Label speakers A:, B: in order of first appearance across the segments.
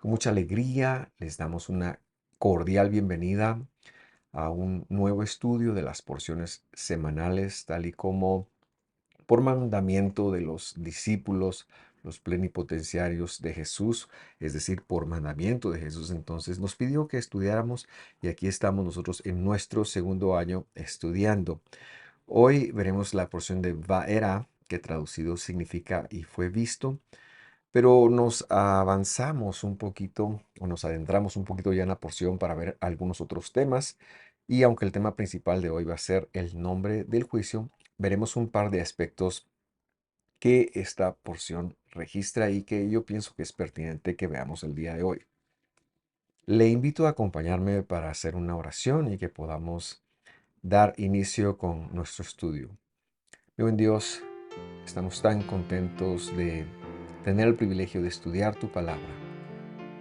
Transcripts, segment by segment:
A: Con mucha alegría les damos una cordial bienvenida a un nuevo estudio de las porciones semanales, tal y como por mandamiento de los discípulos, los plenipotenciarios de Jesús, es decir, por mandamiento de Jesús. Entonces nos pidió que estudiáramos y aquí estamos nosotros en nuestro segundo año estudiando. Hoy veremos la porción de Vaera, que traducido significa y fue visto. Pero nos avanzamos un poquito o nos adentramos un poquito ya en la porción para ver algunos otros temas. Y aunque el tema principal de hoy va a ser el nombre del juicio, veremos un par de aspectos que esta porción registra y que yo pienso que es pertinente que veamos el día de hoy. Le invito a acompañarme para hacer una oración y que podamos dar inicio con nuestro estudio. Mi buen Dios, estamos tan contentos de tener el privilegio de estudiar tu palabra.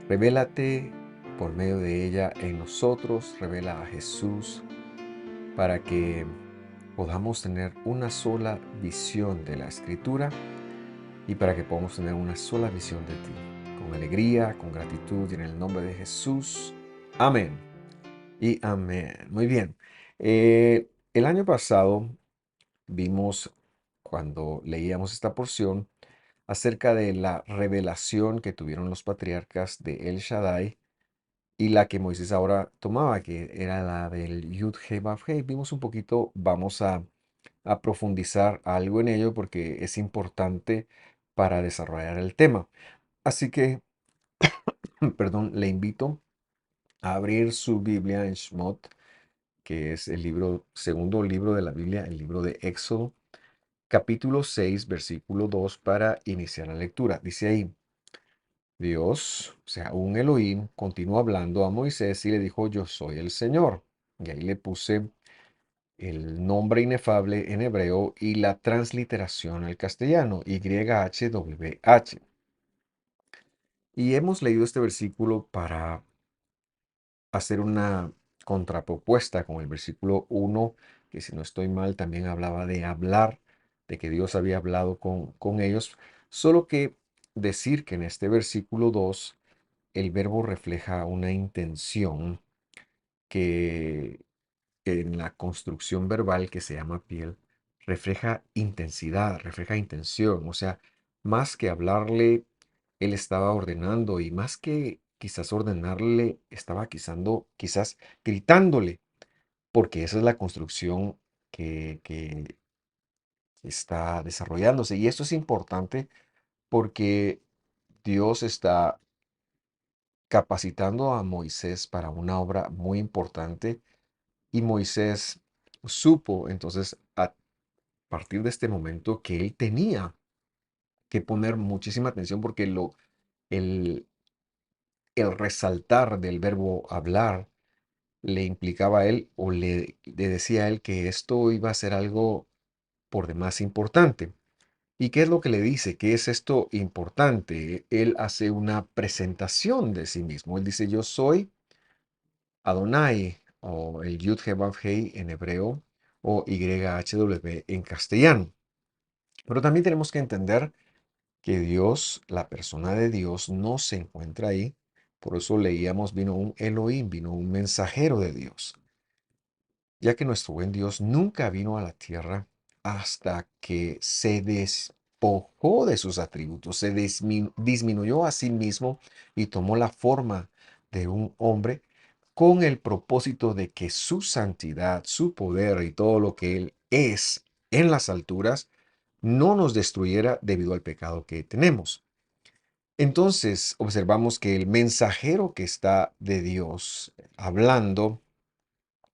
A: Revélate por medio de ella en nosotros, revela a Jesús para que podamos tener una sola visión de la Escritura y para que podamos tener una sola visión de ti, con alegría, con gratitud y en el nombre de Jesús. Amén y amén. Muy bien. El año pasado vimos, cuando leíamos esta porción, acerca de la revelación que tuvieron los patriarcas de El Shaddai y la que Moisés ahora tomaba, que era la del Yud He Vav He. Vimos un poquito, vamos a profundizar algo en ello porque es importante para desarrollar el tema. Así que, perdón, le invito a abrir su Biblia en Shmot, que es el libro, segundo libro de la Biblia, el libro de Éxodo, capítulo 6, versículo 2, para iniciar la lectura. Dice ahí: Dios, o sea, un Elohim, continuó hablando a Moisés y le dijo: Yo soy el Señor. Y ahí le puse el nombre inefable en hebreo y la transliteración al castellano, YHWH. Y hemos leído este versículo para hacer una contrapropuesta con el versículo 1, que si no estoy mal también hablaba de hablar, de que Dios había hablado con ellos, solo que decir que en este versículo 2 el verbo refleja una intención que en la construcción verbal que se llama piel refleja intensidad, refleja intención. O sea, más que hablarle, él estaba ordenando y más que quizás ordenarle, estaba quizás gritándole, porque esa es la construcción que está desarrollándose. Y esto es importante porque Dios está capacitando a Moisés para una obra muy importante y Moisés supo entonces a partir de este momento que él tenía que poner muchísima atención porque el, el resaltar del verbo hablar le implicaba a él o le decía a él que esto iba a ser algo por demás importante. ¿Y qué es lo que le dice? ¿Qué es esto importante? Él hace una presentación de sí mismo. Él dice: Yo soy Adonai, o el Yud He Vav Hei en hebreo, o YHWH en castellano. Pero también tenemos que entender que Dios, la persona de Dios, no se encuentra ahí. Por eso leíamos: vino un Elohim, vino un mensajero de Dios, ya que nuestro buen Dios nunca vino a la tierra hasta que se despojó de sus atributos, se disminuyó a sí mismo y tomó la forma de un hombre con el propósito de que su santidad, su poder y todo lo que Él es en las alturas no nos destruyera debido al pecado que tenemos. Entonces observamos que el mensajero que está de Dios hablando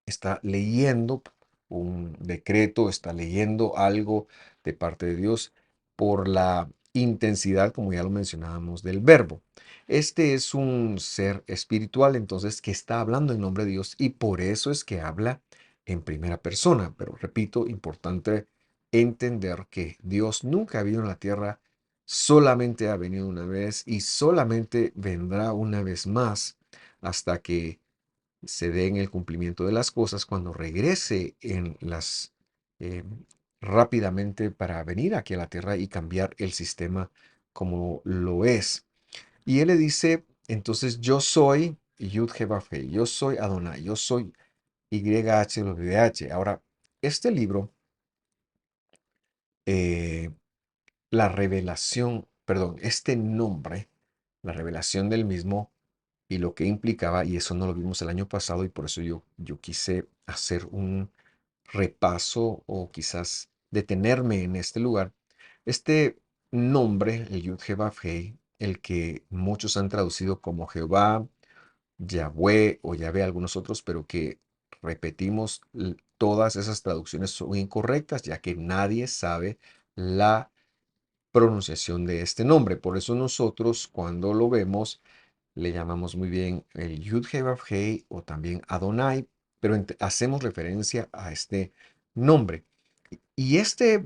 A: está leyendo un decreto, está leyendo algo de parte de Dios por la intensidad, como ya lo mencionábamos, del verbo. Este es un ser espiritual, entonces, que está hablando en nombre de Dios y por eso es que habla en primera persona. Pero repito, importante entender que Dios nunca ha venido a la tierra, solamente ha venido una vez y solamente vendrá una vez más hasta que se dé en el cumplimiento de las cosas, cuando regrese eh, rápidamente para venir aquí a la tierra y cambiar el sistema como lo es. Y él le dice Entonces yo soy Yud He Vav He, yo soy Adonai, yo soy YHWH. Ahora, este libro, eh, la revelación, perdón, este nombre, la revelación del mismo y lo que implicaba, y eso no lo vimos el año pasado, y por eso yo quise hacer un repaso o quizás detenerme en este lugar. Este nombre, el Yud He Vav He, el que muchos han traducido como Jehová, Yahweh o Yahvé, algunos otros, pero que repetimos, todas esas traducciones son incorrectas, ya que nadie sabe la pronunciación de este nombre. Por eso nosotros cuando lo vemos le llamamos muy bien el Yud He Vav He o también Adonai, pero hacemos referencia a este nombre. Y este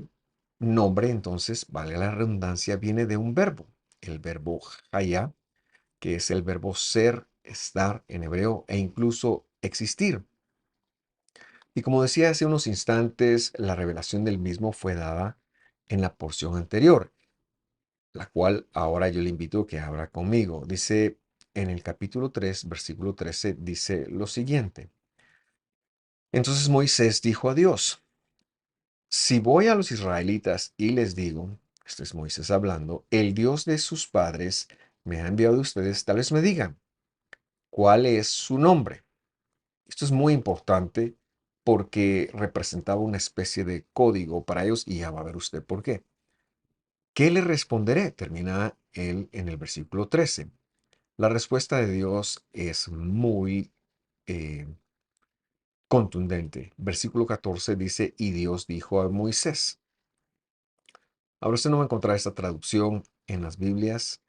A: nombre, entonces, vale la redundancia, viene de un verbo, el verbo Haya, que es el verbo ser, estar en hebreo e incluso existir. Y como decía hace unos instantes, la revelación del mismo fue dada en la porción anterior, la cual ahora yo le invito a que abra conmigo. Dice en el capítulo 3, versículo 13, dice lo siguiente. Entonces Moisés dijo a Dios, si voy a los israelitas y les digo, este es Moisés hablando, el Dios de sus padres me ha enviado a ustedes, tal vez me digan, ¿cuál es su nombre? Esto es muy importante porque representaba una especie de código para ellos y ya va a ver usted por qué. ¿Qué le responderé? Termina él en el versículo 13. La respuesta de Dios es muy eh, contundente. Versículo 14 dice, y Dios dijo a Moisés. Ahora usted no va a encontrar esta traducción en las Biblias.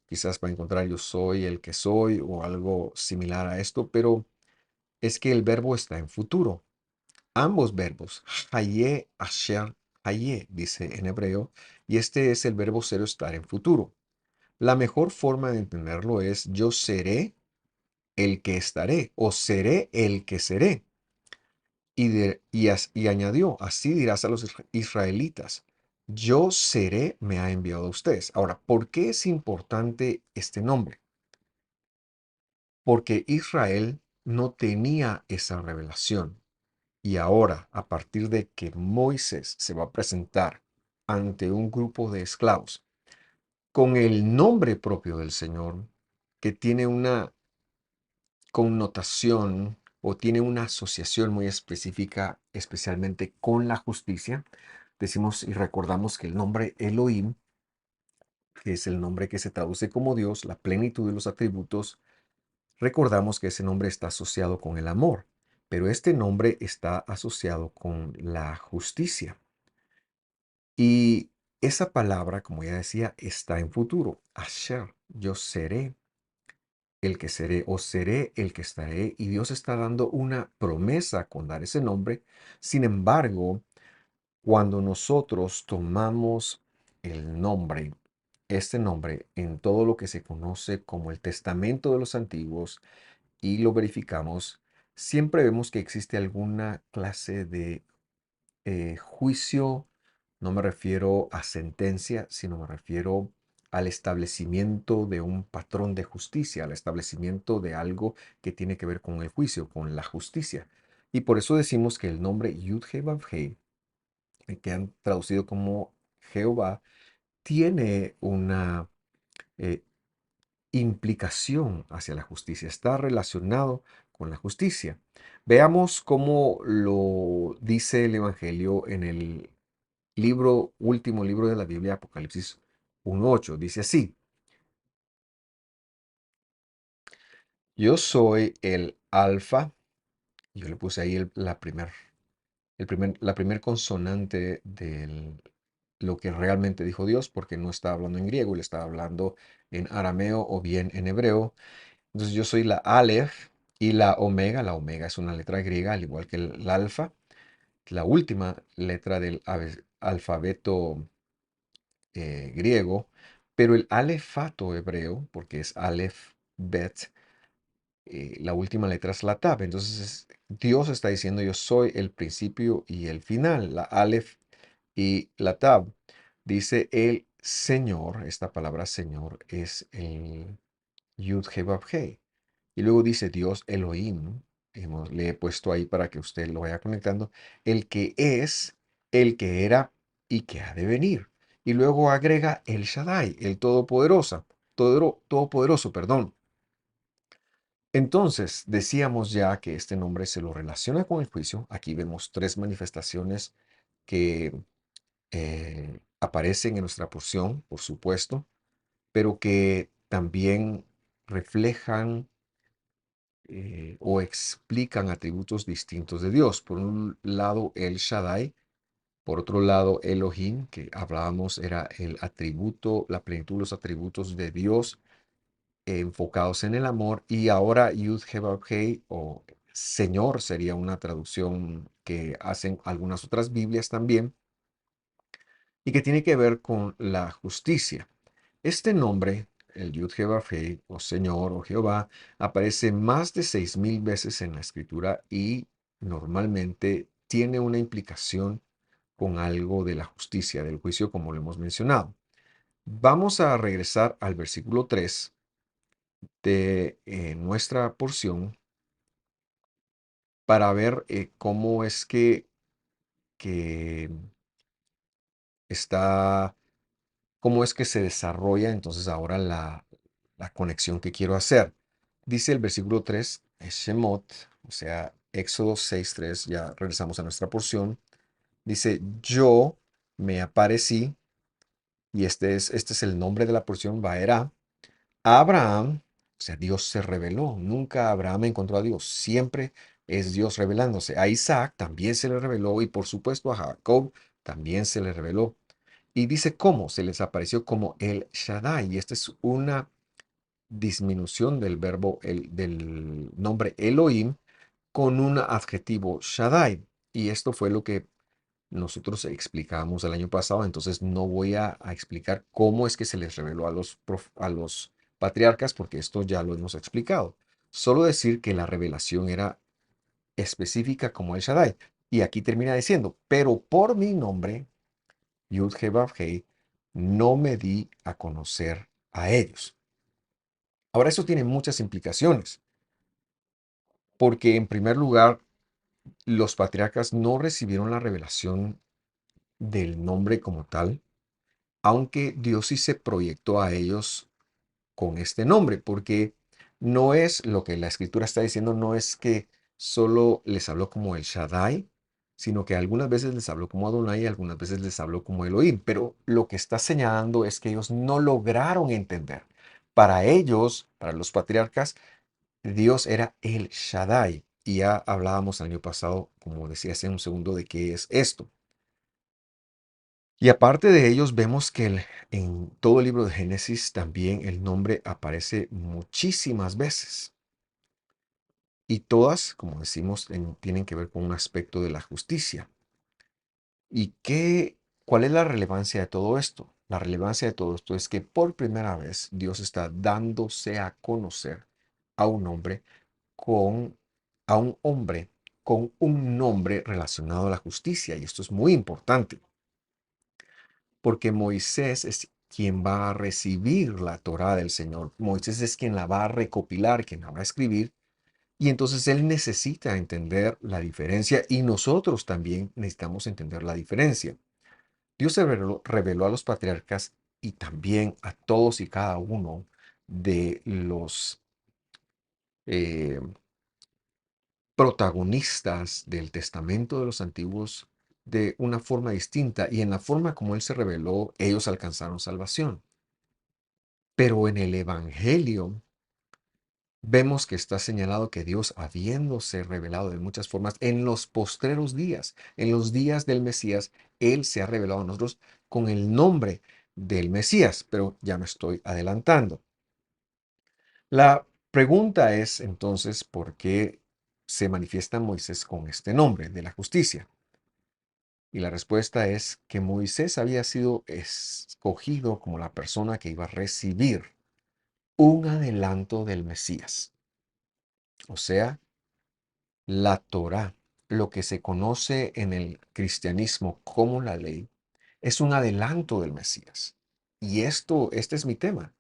A: Quizás va a encontrar yo soy el que soy o algo similar a esto, pero es que el verbo está en futuro. Ambos verbos, hayé, asher, hayé, dice en hebreo, y este es el verbo ser o estar en futuro. La mejor forma de entenderlo es yo seré el que estaré o seré el que seré. Y añadió, así dirás a los israelitas, yo seré, me ha enviado a ustedes. Ahora, ¿por qué es importante este nombre? Porque Israel no tenía esa revelación. Y ahora, a partir de que Moisés se va a presentar ante un grupo de esclavos con el nombre propio del Señor, que tiene una connotación o tiene una asociación muy específica, especialmente con la justicia, decimos y recordamos que el nombre Elohim, que es el nombre que se traduce como Dios, la plenitud de los atributos, recordamos que ese nombre está asociado con el amor, pero este nombre está asociado con la justicia. Y esa palabra, como ya decía, está en futuro. Asher, yo seré el que seré o seré el que estaré. Y Dios está dando una promesa con dar ese nombre. Sin embargo, cuando nosotros tomamos el nombre, este nombre, en todo lo que se conoce como el Testamento de los Antiguos y lo verificamos, siempre vemos que existe alguna clase de juicio. No me refiero a sentencia, sino me refiero al establecimiento de un patrón de justicia, al establecimiento de algo que tiene que ver con el juicio, con la justicia. Y por eso decimos que el nombre Yud-Heh-Vav-Heh, que han traducido como Jehová, tiene una eh, implicación hacia la justicia, está relacionado con la justicia. Veamos cómo lo dice el Evangelio en el último libro de la Biblia, Apocalipsis 1:8. Dice así, yo soy el alfa, yo le puse ahí la primer consonante de lo que realmente dijo Dios, porque no estaba hablando en griego, le estaba hablando en arameo o bien en hebreo. Entonces yo soy la Aleph y la omega es una letra griega, al igual que el alfa, la última letra del alfabeto griego, pero el alefato hebreo, porque es Aleph, Bet, la última letra es la Tab. Entonces Dios está diciendo yo soy el principio y el final, la Aleph y la Tab. Dice el Señor, esta palabra Señor es Yud He Vav He. Y luego dice Dios Elohim. Le he puesto ahí para que usted lo vaya conectando. El que es, el que era y que ha de venir. Y luego agrega el Shaddai, el Todopoderoso, perdón. Entonces, decíamos ya que este nombre se lo relaciona con el juicio. Aquí vemos tres manifestaciones que aparecen en nuestra porción, por supuesto, pero que también reflejan o explican atributos distintos de Dios. Por un lado, el Shaddai, por otro lado, Elohim, que hablábamos era el atributo, la plenitud, los atributos de Dios enfocados en el amor, y ahora Yud He Vav He, o Señor sería una traducción que hacen algunas otras Biblias también, y que tiene que ver con la justicia. Este nombre, el Yud He Vav He, o Señor o Jehová, aparece más de 6000 veces en la Escritura y normalmente tiene una implicación con algo de la justicia, del juicio, como lo hemos mencionado. Vamos a regresar al versículo 3 de nuestra porción para ver cómo es que está, cómo es que se desarrolla entonces ahora la conexión que quiero hacer. Dice el versículo 3, es Shemot, o sea, Éxodo 6:3, ya regresamos a nuestra porción. Dice, yo me aparecí, y este es el nombre de la porción, Vaera, a Abraham, o sea, Dios se reveló. Nunca Abraham encontró a Dios, siempre es Dios revelándose. A Isaac también se le reveló y por supuesto a Jacob también se le reveló. Y dice cómo se les apareció como el Shaddai. Y esta es una disminución del verbo, del nombre Elohim con un adjetivo Shaddai. Y esto fue lo que nosotros explicábamos el año pasado, entonces no voy a explicar cómo es que se les reveló a los patriarcas, porque esto ya lo hemos explicado. Solo decir que la revelación era específica como el Shaddai. Y aquí termina diciendo, pero por mi nombre, Yud He Vav He, no me di a conocer a ellos. Ahora, eso tiene muchas implicaciones, porque en primer lugar, los patriarcas no recibieron la revelación del nombre como tal, aunque Dios sí se proyectó a ellos con este nombre, porque no es lo que la escritura está diciendo, no es que solo les habló como el Shaddai, sino que algunas veces les habló como Adonai y algunas veces les habló como Elohim, pero lo que está señalando es que ellos no lograron entender. Para ellos, para los patriarcas, Dios era el Shaddai. Y ya hablábamos el año pasado, como decía hace un segundo, de qué es esto. Y aparte de ellos, vemos que en todo el libro de Génesis también el nombre aparece muchísimas veces. Y todas, como decimos, tienen que ver con un aspecto de la justicia. ¿Y cuál es la relevancia de todo esto? La relevancia de todo esto es que por primera vez Dios está dándose a conocer a un hombre con, a un hombre con un nombre relacionado a la justicia. Y esto es muy importante, porque Moisés es quien va a recibir la Torá del Señor. Moisés es quien la va a recopilar, quien la va a escribir, y entonces él necesita entender la diferencia y nosotros también necesitamos entender la diferencia. Dios se reveló a los patriarcas y también a todos y cada uno de los eh, protagonistas del testamento de los antiguos de una forma distinta, y en la forma como Él se reveló, ellos alcanzaron salvación. Pero en el Evangelio vemos que está señalado que Dios, habiéndose revelado de muchas formas en los postreros días, en los días del Mesías, Él se ha revelado a nosotros con el nombre del Mesías, pero ya me estoy adelantando. La pregunta es entonces, ¿por qué se manifiesta Moisés con este nombre de la justicia? Y la respuesta es que Moisés había sido escogido como la persona que iba a recibir un adelanto del Mesías. O sea, la Torá, lo que se conoce en el cristianismo como la ley, es un adelanto del Mesías. Y este es mi tema.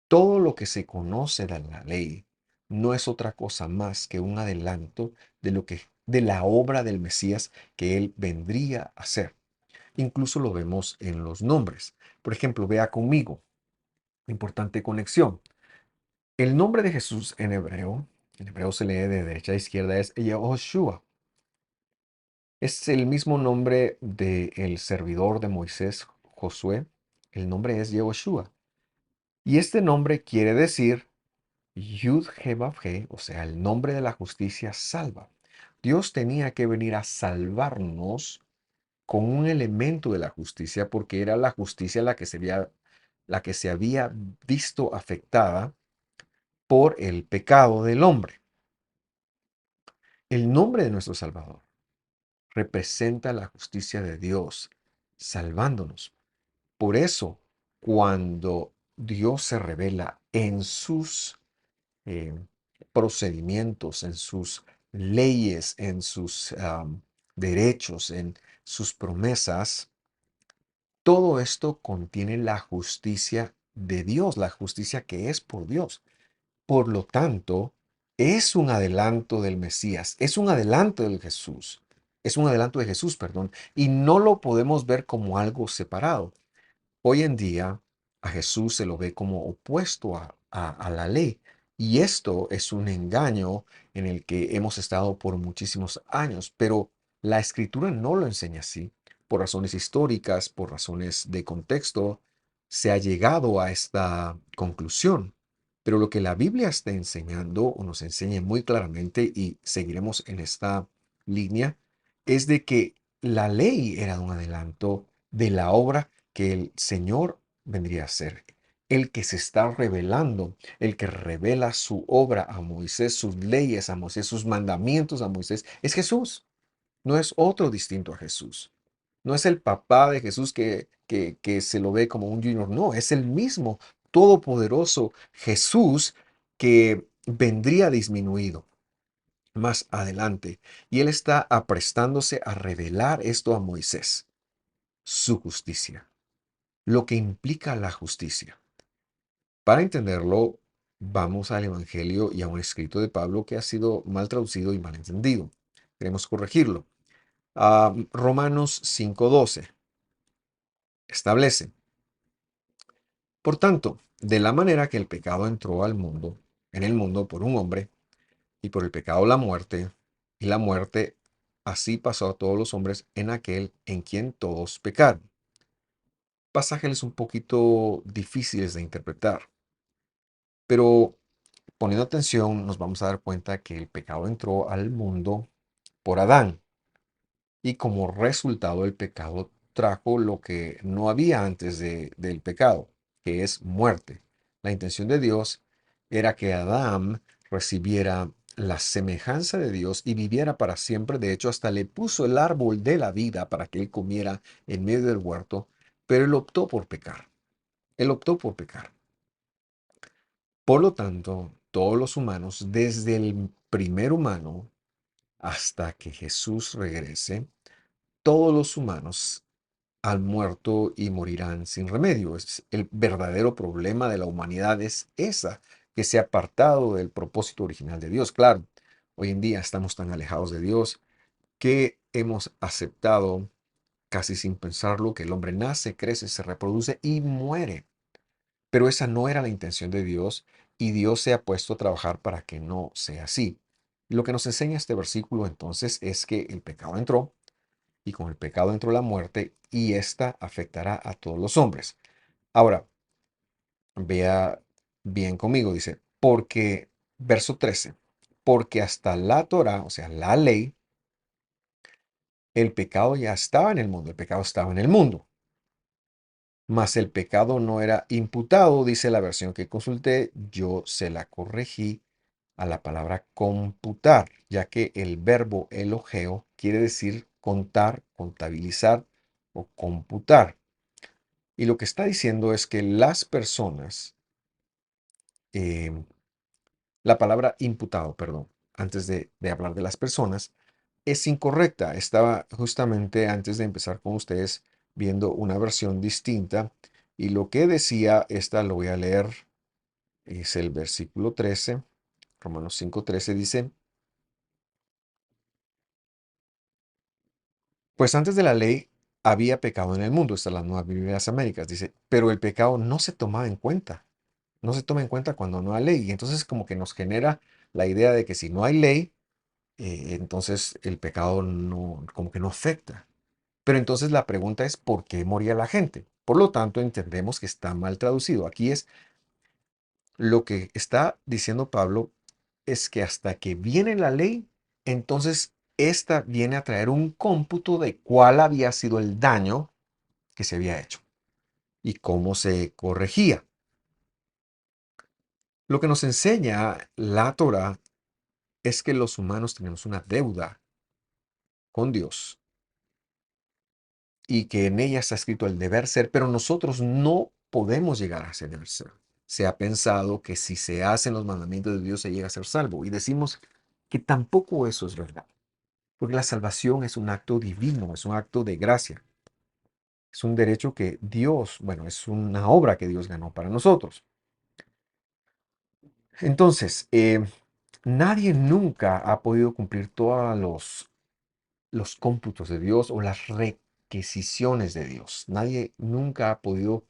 A: Todo lo que se conoce de la ley no es otra cosa más que un adelanto de la obra del Mesías que él vendría a hacer. Incluso lo vemos en los nombres. Por ejemplo, vea conmigo, importante conexión. El nombre de Jesús en hebreo se lee de derecha a izquierda, es Yehoshua. Es el mismo nombre del servidor de Moisés, Josué. El nombre es Yehoshua. Y este nombre quiere decir Yud He Vav He, o sea, el nombre de la justicia salva. Dios tenía que venir a salvarnos con un elemento de la justicia, porque era la justicia la que se había visto afectada por el pecado del hombre. El nombre de nuestro Salvador representa la justicia de Dios, salvándonos. Por eso, cuando Dios se revela en sus eh, procedimientos, en sus leyes, en sus derechos, en sus promesas, todo esto contiene la justicia de Dios, la justicia que es por Dios. Por lo tanto, es un adelanto del Mesías, es un adelanto del Jesús, es un adelanto de Jesús, perdón, y no lo podemos ver como algo separado. Hoy en día a Jesús se lo ve como opuesto a la ley, y esto es un engaño en el que hemos estado por muchísimos años, pero la Escritura no lo enseña así. Por razones históricas, por razones de contexto, se ha llegado a esta conclusión. Pero lo que la Biblia está enseñando, o nos enseña muy claramente, y seguiremos en esta línea, es de que la ley era un adelanto de la obra que el Señor vendría a ser, el que se está revelando, el que revela su obra a Moisés, sus leyes a Moisés, sus mandamientos a Moisés, es Jesús. No es otro distinto a Jesús. No es el papá de Jesús que se lo ve como un junior. No, es el mismo todopoderoso Jesús que vendría disminuido más adelante. Y él está aprestándose a revelar esto a Moisés, su justicia, lo que implica la justicia. Para entenderlo, vamos al Evangelio y a un escrito de Pablo que ha sido mal traducido y mal entendido. Queremos corregirlo. Romanos 5:12 establece, por tanto, de la manera que el pecado entró al mundo, en el mundo por un hombre, y por el pecado y la muerte así pasó a todos los hombres en aquel en quien todos pecaron. Pasajes un poquito difíciles de interpretar, pero poniendo atención, nos vamos a dar cuenta que el pecado entró al mundo por Adán y como resultado el pecado trajo lo que no había antes del pecado, que es muerte. La intención de Dios era que Adán recibiera la semejanza de Dios y viviera para siempre. De hecho, hasta le puso el árbol de la vida para que él comiera en medio del huerto, pero él optó por pecar. Él optó por pecar. Por lo tanto, todos los humanos, desde el primer humano hasta que Jesús regrese, todos los humanos han muerto y morirán sin remedio. Es el verdadero problema de la humanidad es esa, que se ha apartado del propósito original de Dios. Claro, hoy en día estamos tan alejados de Dios que hemos aceptado, casi sin pensarlo, que el hombre nace, crece, se reproduce y muere. Pero esa no era la intención de Dios y Dios se ha puesto a trabajar para que no sea así. Lo que nos enseña este versículo entonces es que el pecado entró y con el pecado entró la muerte y esta afectará a todos los hombres. Ahora, vea bien conmigo, dice, porque, verso 13, porque hasta la Torah, o sea, la ley, el pecado ya estaba en el mundo, el pecado estaba en el mundo. Mas el pecado no era imputado, dice la versión que consulté, yo se la corregí a la palabra computar, ya que el verbo elogeo quiere decir contar, contabilizar o computar. Y lo que está diciendo es que las personas, em, la palabra imputado, perdón, antes de hablar de las personas, es incorrecta. Estaba justamente antes de empezar con ustedes viendo una versión distinta y lo que decía, esta lo voy a leer es el versículo 13, Romanos 5:13 dice, pues antes de la ley había pecado en el mundo, esta es la Nueva Biblia de las Américas, dice, pero el pecado no se tomaba en cuenta, no se toma en cuenta cuando no hay ley, y entonces como que nos genera la idea de que si no hay ley, entonces el pecado no, como que no afecta. Pero entonces la pregunta es, ¿por qué moría la gente? Por lo tanto, entendemos que está mal traducido. Aquí es lo que está diciendo Pablo, es que hasta que viene la ley, entonces esta viene a traer un cómputo de cuál había sido el daño que se había hecho y cómo se corregía. Lo que nos enseña la Torah es que los humanos tenemos una deuda con Dios y que en ella está escrito el deber ser, pero nosotros no podemos llegar a ese deber ser. Se ha pensado que si se hacen los mandamientos de Dios se llega a ser salvo y decimos que tampoco eso es verdad, porque la salvación es un acto divino, es un acto de gracia, es un derecho que Dios, bueno, es una obra que Dios ganó para nosotros. Entonces, nadie nunca ha podido cumplir todos los cómputos de Dios o las requisiciones de Dios. Nadie nunca ha podido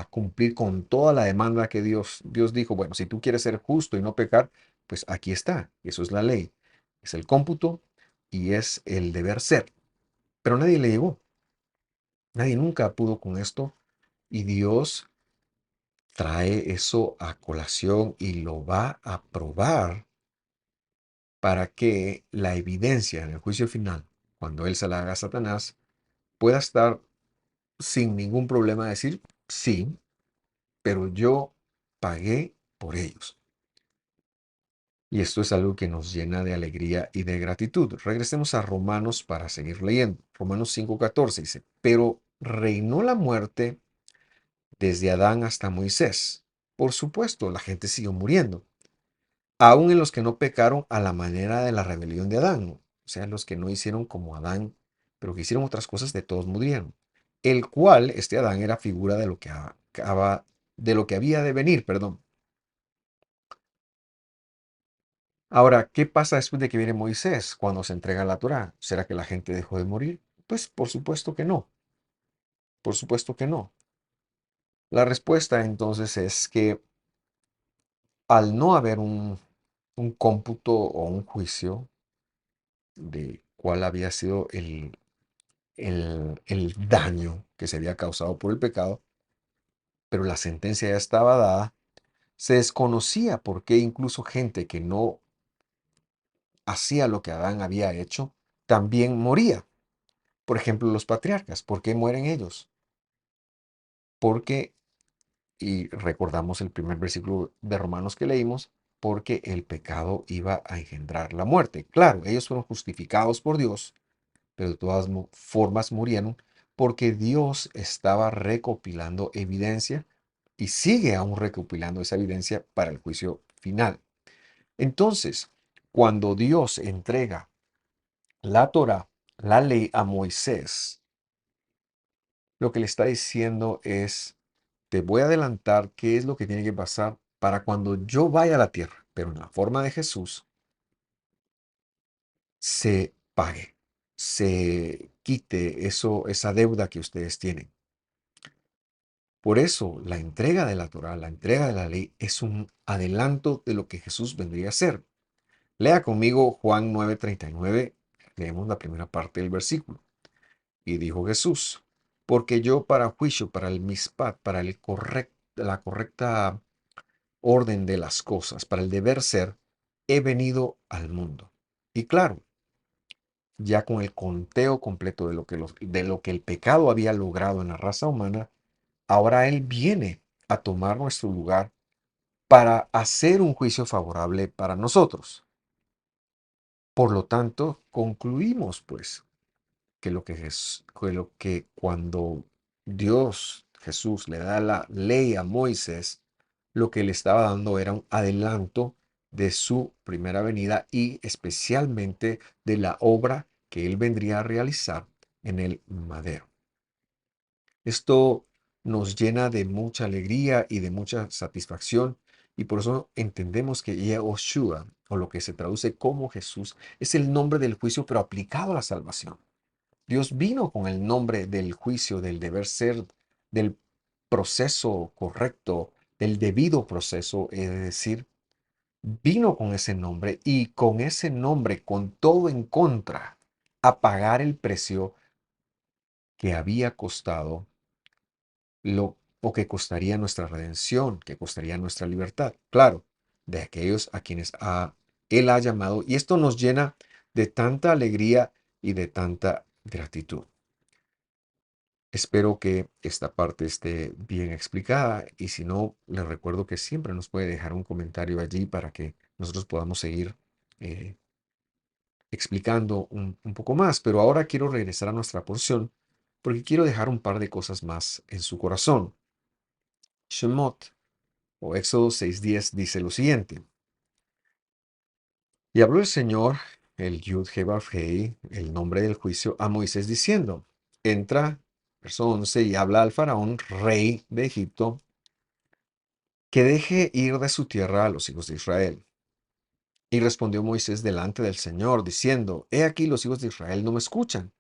A: cumplir con toda la demanda que Dios dijo, bueno, si tú quieres ser justo y no pecar, pues aquí está. Eso es la ley. Es el cómputo y es el deber ser. Pero nadie le llegó. Nadie nunca pudo con esto y Dios trae eso a colación y lo va a probar para que la evidencia en el juicio final, cuando Él se la haga a Satanás, pueda estar sin ningún problema decir, sí, pero yo pagué por ellos. Y esto es algo que nos llena de alegría y de gratitud. Regresemos a Romanos para seguir leyendo. Romanos 5:14 dice, pero reinó la muerte desde Adán hasta Moisés. Por supuesto, la gente siguió muriendo, aun en los que no pecaron a la manera de la rebelión de Adán, o sea, los que no hicieron como Adán, pero que hicieron otras cosas, de todos murieron. El cual, este Adán, era figura de lo que había de venir, perdón. Ahora, ¿qué pasa después de que viene Moisés cuando se entrega la Torá? ¿Será que la gente dejó de morir? Pues por supuesto que no, por supuesto que no. La respuesta entonces es que al no haber un cómputo o un juicio de cuál había sido el daño que se había causado por el pecado, pero la sentencia ya estaba dada, se desconocía por qué incluso gente que no hacía lo que Adán había hecho, también moría. Por ejemplo, los patriarcas, ¿por qué mueren ellos? Porque, y recordamos el primer versículo de Romanos que leímos, porque el pecado iba a engendrar la muerte. Claro, ellos fueron justificados por Dios, pero de todas formas murieron porque Dios estaba recopilando evidencia y sigue aún recopilando esa evidencia para el juicio final. Entonces, cuando Dios entrega la Torá, la ley a Moisés, lo que le está diciendo es, te voy a adelantar qué es lo que tiene que pasar para cuando yo vaya a la tierra, pero en la forma de Jesús, se pague, se quite esa deuda que ustedes tienen. Por eso, la entrega de la Torá, la entrega de la ley, es un adelanto de lo que Jesús vendría a ser. Lea conmigo Juan 9:39, leemos la primera parte del versículo. Y dijo Jesús, porque yo para juicio, para el mispat, para la correcta orden de las cosas, para el deber ser, he venido al mundo. Y claro, ya con el conteo completo de lo que el pecado había logrado en la raza humana, ahora Él viene a tomar nuestro lugar para hacer un juicio favorable para nosotros. Por lo tanto, concluimos pues que lo que cuando Dios, Jesús, le da la ley a Moisés, lo que le estaba dando era un adelanto de su primera venida y especialmente de la obra que él vendría a realizar en el madero. Esto nos llena de mucha alegría y de mucha satisfacción Y por eso entendemos que Yahushua, o lo que se traduce como Jesús, es el nombre del juicio, pero aplicado a la salvación. Dios vino con el nombre del juicio, del deber ser, del proceso correcto, del debido proceso, es decir, vino con ese nombre y con ese nombre, con todo en contra, a pagar el precio que había costado o que costaría nuestra redención, que costaría nuestra libertad. Claro, de aquellos a quienes Él ha llamado. Y esto nos llena de tanta alegría y de tanta gratitud. Espero que esta parte esté bien explicada y si no, les recuerdo que siempre nos puede dejar un comentario allí para que nosotros podamos seguir eh, explicando un poco más. Pero ahora quiero regresar a nuestra porción porque quiero dejar un par de cosas más en su corazón. Shemot o Éxodo 6:10 dice lo siguiente. Y habló el Señor, el Yud He, el nombre del juicio, a Moisés diciendo, entra, verso 11, y habla al faraón, rey de Egipto, que deje ir de su tierra a los hijos de Israel. Y respondió Moisés delante del Señor, diciendo, he aquí los hijos de Israel no me escuchan.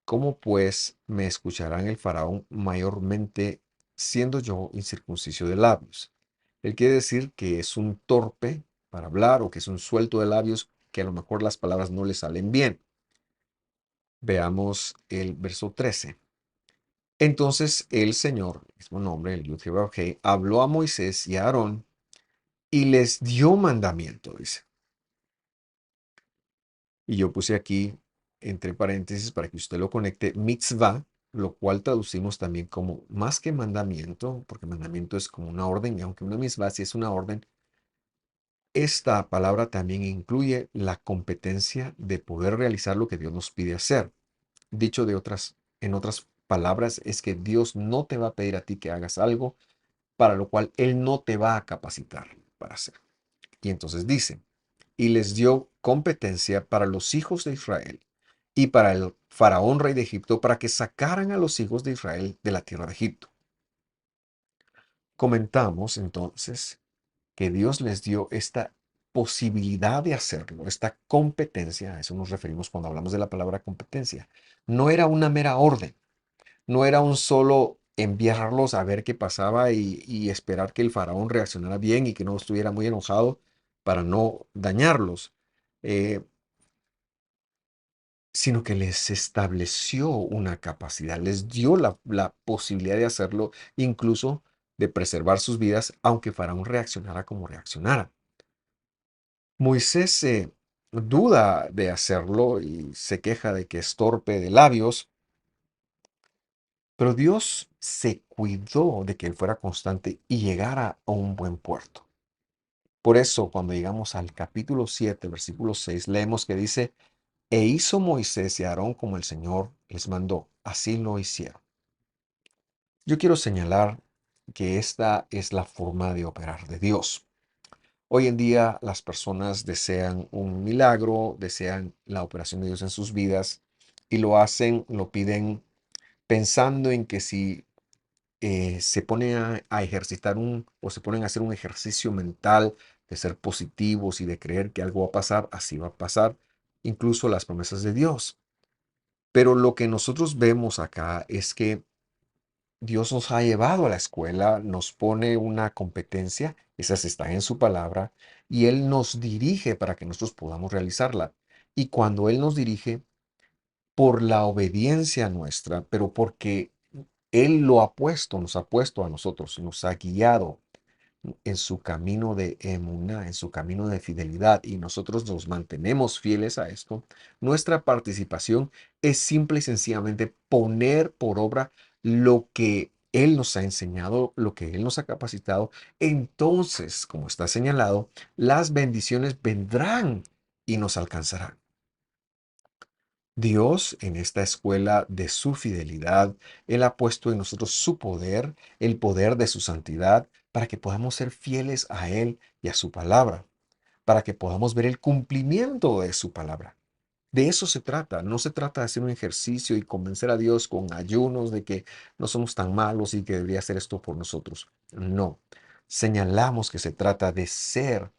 A: ¿Cómo pues me escucharán el faraón mayormente siendo yo incircunciso de labios? Él quiere decir que es un torpe para hablar o que es un suelto de labios que a lo mejor las palabras no le salen bien. Veamos el verso 13. Entonces el Señor, mismo nombre, el Yud He, habló a Moisés y a Aarón y les dio mandamiento, dice. Y yo puse aquí, entre paréntesis, para que usted lo conecte, mitzvah, lo cual traducimos también como más que mandamiento, porque mandamiento es como una orden, y aunque una mitzvah sí es una orden, esta palabra también incluye la competencia de poder realizar lo que Dios nos pide hacer. Dicho en otras palabras, es que Dios no te va a pedir a ti que hagas algo para lo cual Él no te va a capacitar para hacer. Y entonces dice, y les dio competencia para los hijos de Israel y para el faraón rey de Egipto para que sacaran a los hijos de Israel de la tierra de Egipto. Comentamos entonces que Dios les dio esta posibilidad de hacerlo, esta competencia, a eso nos referimos cuando hablamos de la palabra competencia. No era una mera orden, no era un solo enviarlos a ver qué pasaba y esperar que el faraón reaccionara bien y que no estuviera muy enojado para no dañarlos. Eh, sino que les estableció una capacidad, les dio la posibilidad de hacerlo, incluso de preservar sus vidas, aunque Faraón reaccionara como reaccionara. Moisés duda de hacerlo y se queja de que es torpe de labios, pero Dios se cuidó de que él fuera constante y llegara a un buen puerto. Por eso, cuando llegamos al capítulo 7, versículo 6, leemos que dice, e hizo Moisés y Aarón como el Señor les mandó. Así lo hicieron. Yo quiero señalar que esta es la forma de operar de Dios. Hoy en día las personas desean un milagro, desean la operación de Dios en sus vidas y lo hacen, lo piden pensando en que si se ponen a ejercitar o se ponen a hacer un ejercicio mental de ser positivos y de creer que algo va a pasar, así va a pasar, incluso las promesas de Dios. Pero lo que nosotros vemos acá es que Dios nos ha llevado a la escuela, nos pone una competencia, esas están en su palabra, y Él nos dirige para que nosotros podamos realizarla. Y cuando Él nos dirige, por la obediencia nuestra, pero porque Él lo ha puesto, nos ha puesto a nosotros, nos ha guiado en su camino de emuná, en su camino de fidelidad, y nosotros nos mantenemos fieles a esto, nuestra participación es simple y sencillamente poner por obra lo que Él nos ha enseñado, lo que Él nos ha capacitado. Entonces, como está señalado, las bendiciones vendrán y nos alcanzarán. Dios, en esta escuela de su fidelidad, Él ha puesto en nosotros su poder, el poder de su santidad, para que podamos ser fieles a Él y a su palabra, para que podamos ver el cumplimiento de su palabra. De eso se trata. No se trata de hacer un ejercicio y convencer a Dios con ayunos de que no somos tan malos y que debería hacer esto por nosotros. No. señalamos que se trata de ser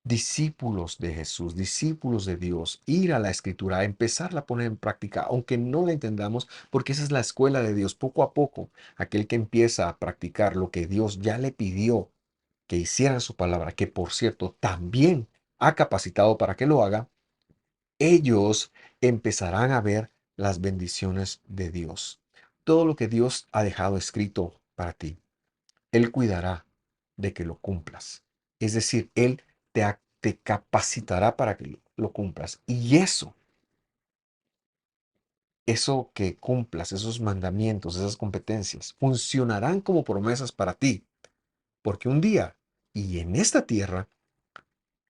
A: discípulos de Jesús, discípulos de Dios, ir a la escritura, empezarla a poner en práctica, aunque no la entendamos, porque esa es la escuela de Dios. Poco a poco, aquel que empieza a practicar lo que Dios ya le pidió que hiciera en su palabra, que por cierto también ha capacitado para que lo haga, ellos empezarán a ver las bendiciones de Dios. Todo lo que Dios ha dejado escrito para ti, Él cuidará de que lo cumplas. Es decir, Él te capacitará para que lo cumplas. Y eso que cumplas, esos mandamientos, esas competencias, funcionarán como promesas para ti. Porque un día, y en esta tierra,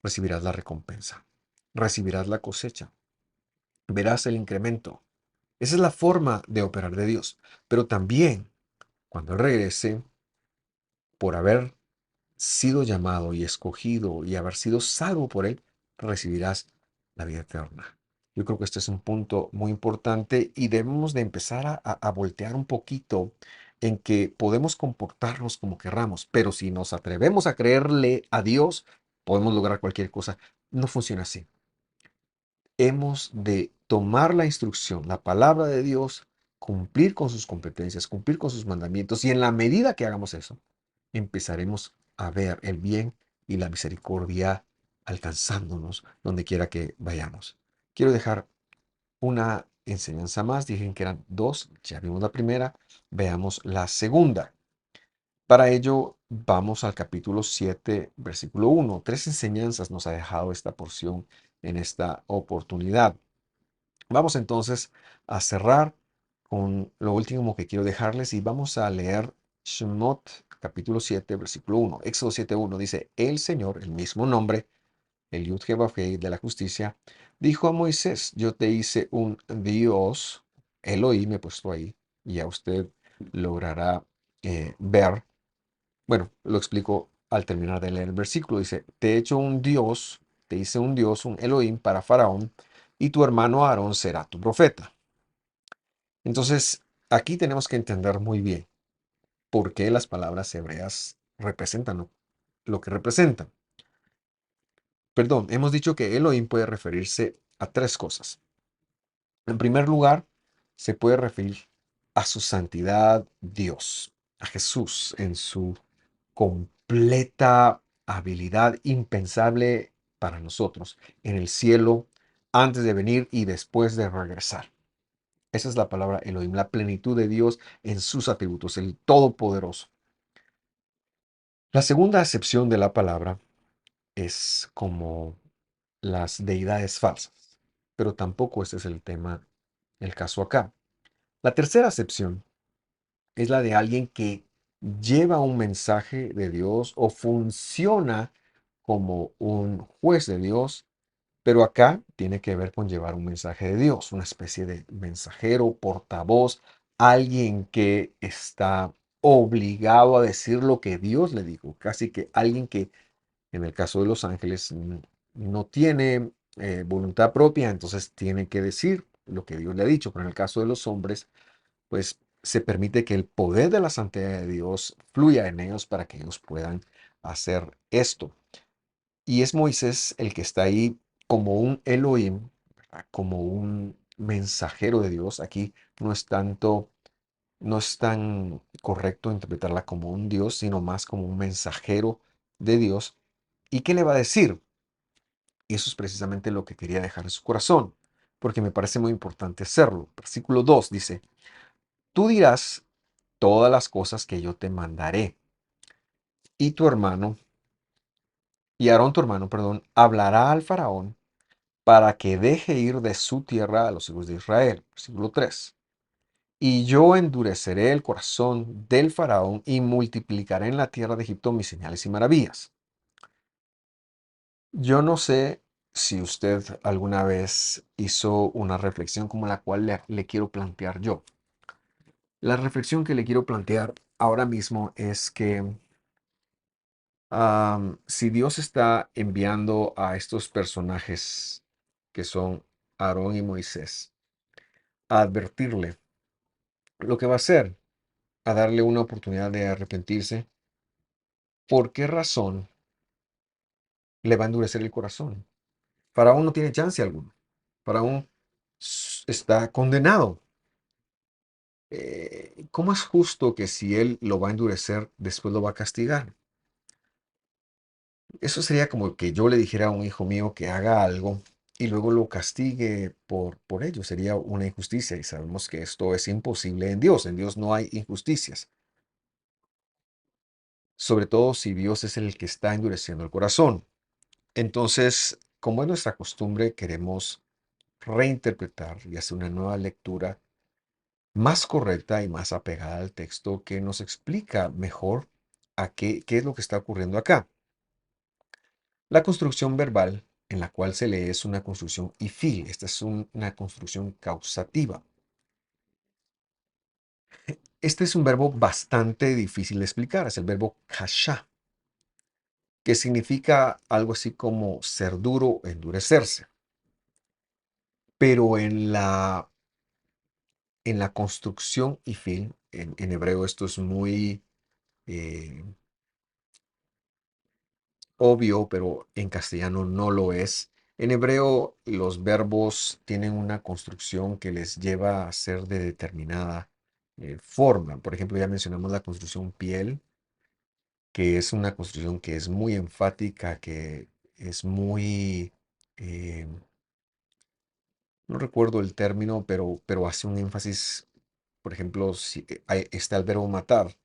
A: recibirás la recompensa, recibirás la cosecha, verás el incremento. Esa es la forma de operar de Dios. Pero también, cuando Él regrese, por haber sido llamado y escogido y haber sido salvo por Él, recibirás la vida eterna. Yo creo que este es un punto muy importante y debemos de empezar a voltear un poquito en que podemos comportarnos como querramos, pero si nos atrevemos a creerle a Dios, podemos lograr cualquier cosa. No funciona así. Hemos de tomar la instrucción, la palabra de Dios, cumplir con sus competencias, cumplir con sus mandamientos, y en la medida que hagamos eso, empezaremos a ver el bien y la misericordia alcanzándonos donde quiera que vayamos. Quiero dejar una enseñanza más. Dije que eran dos, ya vimos la primera, veamos la segunda. Para ello, vamos al capítulo 7, versículo 1. Tres enseñanzas nos ha dejado esta porción en esta oportunidad. Vamos entonces a cerrar con lo último que quiero dejarles y vamos a leer Shemot capítulo 7, versículo 1. Éxodo 7:1 dice, el Señor, el mismo nombre, el Yud Heh de la justicia, dijo a Moisés, yo te hice un Dios, Elohim, he puesto ahí, y ya usted logrará ver. Bueno, lo explico al terminar de leer el versículo. Dice, te he hecho un Dios, te hice un Dios, un Elohim para Faraón, y tu hermano Aarón será tu profeta. Entonces, aquí tenemos que entender muy bien por qué las palabras hebreas representan lo que representan. Perdón, hemos dicho que Elohim puede referirse a tres cosas. En primer lugar, se puede referir a su santidad Dios, a Jesús en su completa habilidad impensable para nosotros en el cielo, antes de venir y después de regresar. Esa es la palabra Elohim, la plenitud de Dios en sus atributos, el Todopoderoso. La segunda acepción de la palabra es como las deidades falsas, pero tampoco ese es el tema, el caso acá. La tercera acepción es la de alguien que lleva un mensaje de Dios o funciona como un juez de Dios, pero acá tiene que ver con llevar un mensaje de Dios, una especie de mensajero, portavoz, alguien que está obligado a decir lo que Dios le dijo, casi que alguien que en el caso de los ángeles no tiene voluntad propia, entonces tiene que decir lo que Dios le ha dicho, pero en el caso de los hombres, pues se permite que el poder de la santidad de Dios fluya en ellos para que ellos puedan hacer esto. Y es Moisés el que está ahí como un Elohim, ¿verdad? Como un mensajero de Dios. Aquí no es tan correcto interpretarla como un Dios, sino más como un mensajero de Dios. ¿Y qué le va a decir? Y eso es precisamente lo que quería dejar en su corazón, porque me parece muy importante hacerlo. Versículo 2 dice, tú dirás todas las cosas que yo te mandaré, y tu hermano, y Aarón tu hermano, perdón, hablará al faraón para que deje ir de su tierra a los hijos de Israel. Versículo 3. Y yo endureceré el corazón del faraón y multiplicaré en la tierra de Egipto mis señales y maravillas. Yo no sé si usted alguna vez hizo una reflexión como la cual le quiero plantear yo. La reflexión que le quiero plantear ahora mismo es que si Dios está enviando a estos personajes que son Aarón y Moisés a advertirle, lo que va a hacer, a darle una oportunidad de arrepentirse, ¿por qué razón le va a endurecer el corazón? Faraón no tiene chance alguno. Faraón está condenado. ¿Cómo es justo que si él lo va a endurecer, después lo va a castigar? Eso sería como que yo le dijera a un hijo mío que haga algo y luego lo castigue por ello. Sería una injusticia y sabemos que esto es imposible en Dios. En Dios no hay injusticias. Sobre todo si Dios es el que está endureciendo el corazón. Entonces, como es nuestra costumbre, queremos reinterpretar y hacer una nueva lectura más correcta y más apegada al texto que nos explica mejor a qué es lo que está ocurriendo acá. La construcción verbal en la cual se lee es una construcción ifil. Esta es una construcción causativa. Este es un verbo bastante difícil de explicar. Es el verbo kasha, que significa algo así como ser duro o endurecerse. Pero en la construcción ifil, en hebreo esto es muy eh, obvio, pero en castellano no lo es. En hebreo los verbos tienen una construcción que les lleva a ser de determinada forma. Por ejemplo, ya mencionamos la construcción piel, que es una construcción que es muy enfática, que es muy, eh, no recuerdo el término, pero hace un énfasis. Por ejemplo, si está el verbo matar,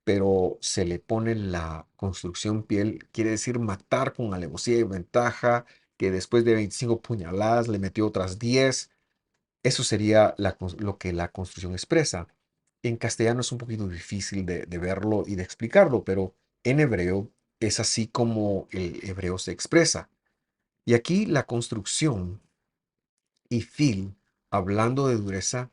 A: pero se le pone la construcción piel, quiere decir matar con alevosía y ventaja, que después de 25 puñaladas le metió otras 10. Eso sería lo que la construcción expresa. En castellano es un poquito difícil de verlo y de explicarlo, pero en hebreo es así como el hebreo se expresa. Y aquí la construcción y fil, hablando de dureza,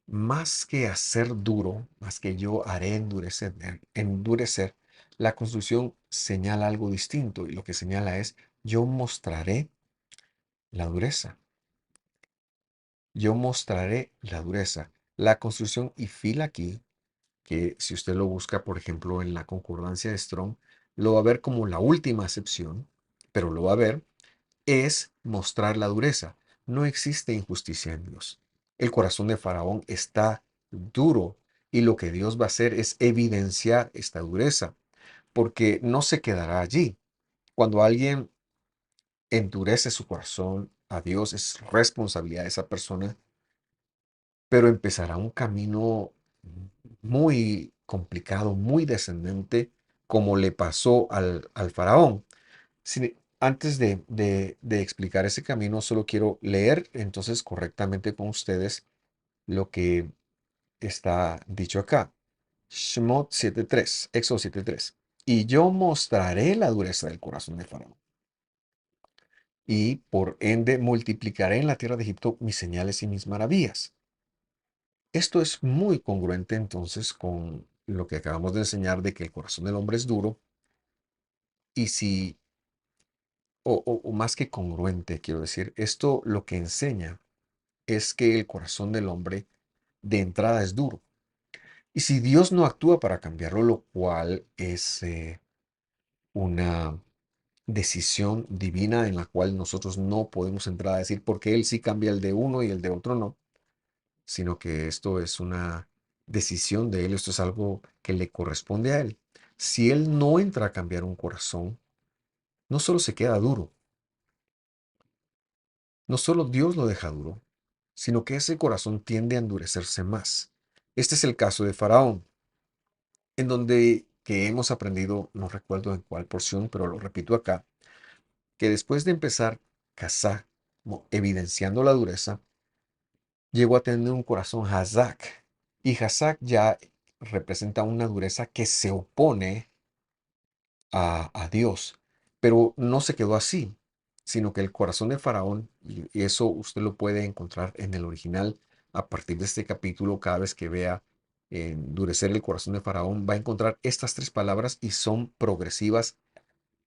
A: más que hacer duro, más que yo haré endurecer, la construcción señala algo distinto y lo que señala es yo mostraré la dureza. Yo mostraré la dureza. La construcción y fila aquí, que si usted lo busca, por ejemplo, en la concordancia de Strong, lo va a ver como la última acepción, pero lo va a ver, es mostrar la dureza. No existe injusticia en Dios. El corazón de Faraón está duro y lo que Dios va a hacer es evidenciar esta dureza, porque no se quedará allí. Cuando alguien endurece su corazón a Dios, es responsabilidad de esa persona, pero empezará un camino muy complicado, muy descendente, como le pasó al Faraón. Antes de explicar ese camino, solo quiero leer entonces correctamente con ustedes lo que está dicho acá. Shemot 7:3, Éxodo 7:3. Y yo mostraré la dureza del corazón de Faraón. Y por ende multiplicaré en la tierra de Egipto mis señales y mis maravillas. Esto es muy congruente entonces con lo que acabamos de enseñar de que el corazón del hombre es duro. Y si, o más que congruente, quiero decir, esto lo que enseña es que el corazón del hombre de entrada es duro. Y si Dios no actúa para cambiarlo, lo cual es una decisión divina en la cual nosotros no podemos entrar a decir por qué Él sí cambia el de uno y el de otro no, sino que esto es una decisión de Él, esto es algo que le corresponde a Él. Si Él no entra a cambiar un corazón, no solo se queda duro, no solo Dios lo deja duro, sino que ese corazón tiende a endurecerse más. Este es el caso de Faraón, en donde que hemos aprendido, no recuerdo en cuál porción, pero lo repito acá, que después de empezar Kazak, evidenciando la dureza, llegó a tener un corazón Hazak. Y Hazak ya representa una dureza que se opone a Dios. Pero no se quedó así, sino que el corazón de Faraón, y eso usted lo puede encontrar en el original a partir de este capítulo, cada vez que vea endurecer el corazón de Faraón, va a encontrar estas tres palabras y son progresivas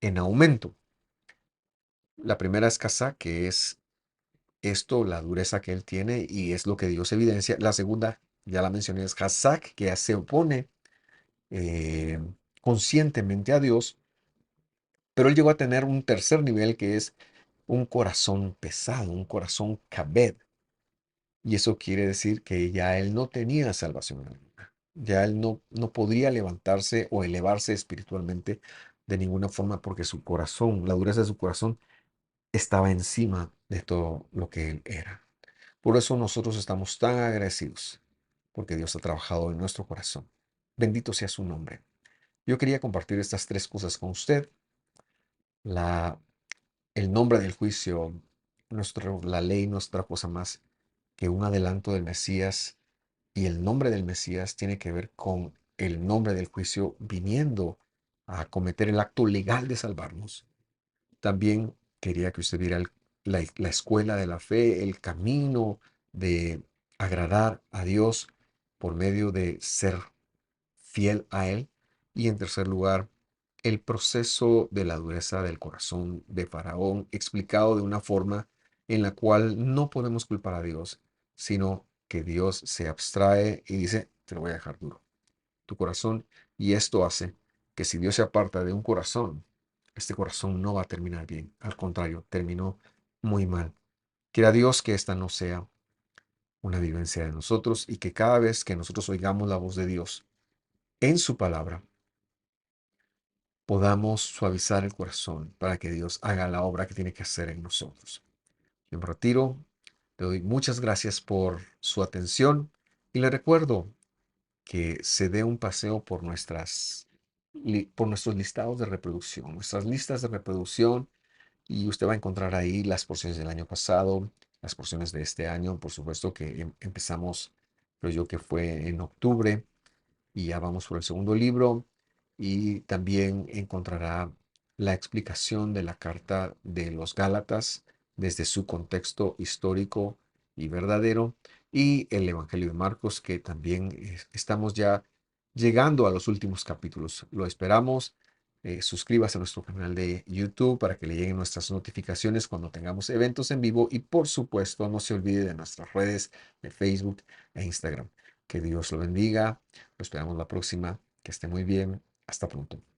A: en aumento. La primera es Kazá, que es esto, la dureza que él tiene y es lo que Dios evidencia. La segunda, ya la mencioné, es Hazak, que se opone eh, conscientemente a Dios, pero él llegó a tener un tercer nivel que es un corazón pesado, un corazón kabed. Y eso quiere decir que ya él no tenía salvación alguna. Ya él no podría levantarse o elevarse espiritualmente de ninguna forma porque su corazón, la dureza de su corazón, estaba encima de todo lo que él era. Por eso nosotros estamos tan agradecidos, porque Dios ha trabajado en nuestro corazón. Bendito sea su nombre. Yo quería compartir estas tres cosas con usted. La, el nombre del juicio, la ley no es otra cosa más que un adelanto del Mesías, y el nombre del Mesías tiene que ver con el nombre del juicio viniendo a cometer el acto legal de salvarnos. También quería que usted viera la escuela de la fe, el camino de agradar a Dios por medio de ser fiel a Él. Y en tercer lugar, el proceso de la dureza del corazón de Faraón, explicado de una forma en la cual no podemos culpar a Dios, sino que Dios se abstrae y dice, te lo voy a dejar duro, tu corazón. Y esto hace que si Dios se aparta de un corazón, este corazón no va a terminar bien. Al contrario, terminó muy mal. Quiera Dios que esta no sea una vivencia de nosotros y que cada vez que nosotros oigamos la voz de Dios en su palabra, podamos suavizar el corazón para que Dios haga la obra que tiene que hacer en nosotros. Yo me retiro, le doy muchas gracias por su atención y le recuerdo que se dé un paseo por por nuestros listados de reproducción, nuestras listas de reproducción, y usted va a encontrar ahí las porciones del año pasado, las porciones de este año, por supuesto que empezamos, creo yo que fue en octubre, y ya vamos por el segundo libro, y también encontrará la explicación de la carta de los Gálatas desde su contexto histórico y verdadero, y el Evangelio de Marcos, que también estamos ya llegando a los últimos capítulos. Lo esperamos. Suscríbase a nuestro canal de YouTube para que le lleguen nuestras notificaciones cuando tengamos eventos en vivo, y por supuesto no se olvide de nuestras redes de Facebook e Instagram. Que Dios lo bendiga. Lo esperamos la próxima. Que esté muy bien. Hasta pronto.